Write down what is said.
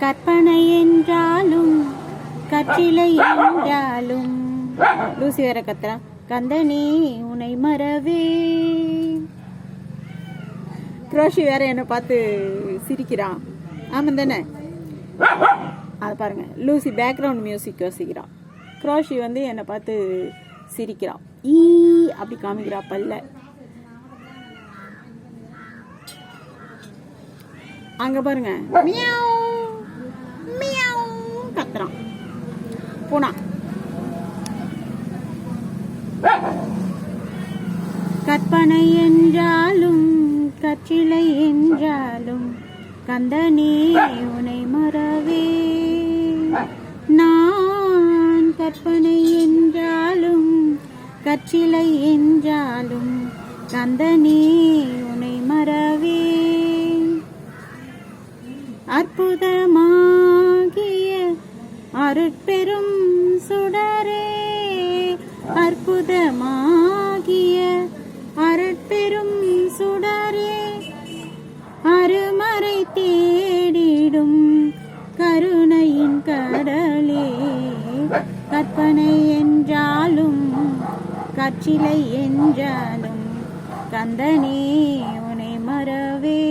கற்பனை என்றாலும் கற்றிலை என்றாலும் லூசி வேற கத்துறான். கந்தனே உனை மறவே. குரோஷி வேற என்னை பார்த்து சிரிக்கிறான். ஆமாம் தானே? அது பாருங்க, லூசி பேக்ரவுண்ட் மியூசிக் யோசிக்கிறான். குரோஷி வந்து என்னை பார்த்து சிரிக்கிறான். ஈ அப்படி காமிக்கிறா பல்ல. அங்க பாருங்க, மியாவ் மியாவ் கத்துறான் பூனா. கற்பனை என்றாலும் கற்றிலை என்றாலும் கந்தனே உனை மறவே. நான் கற்பனை என்றாலும் கற்றிலை என்றாலும் கந்தனே உனை மறவே. அற்புதமாகிய அருட்பெரும் சுடரே, அற்புதமாகிய அருட்பெரும் சுடரே, அருமறை தேடிடும் கருணையின் கடலே. கற்பனை என்றாலும் கற்றிலை என்றாலும் கந்தனே உனை மறவே.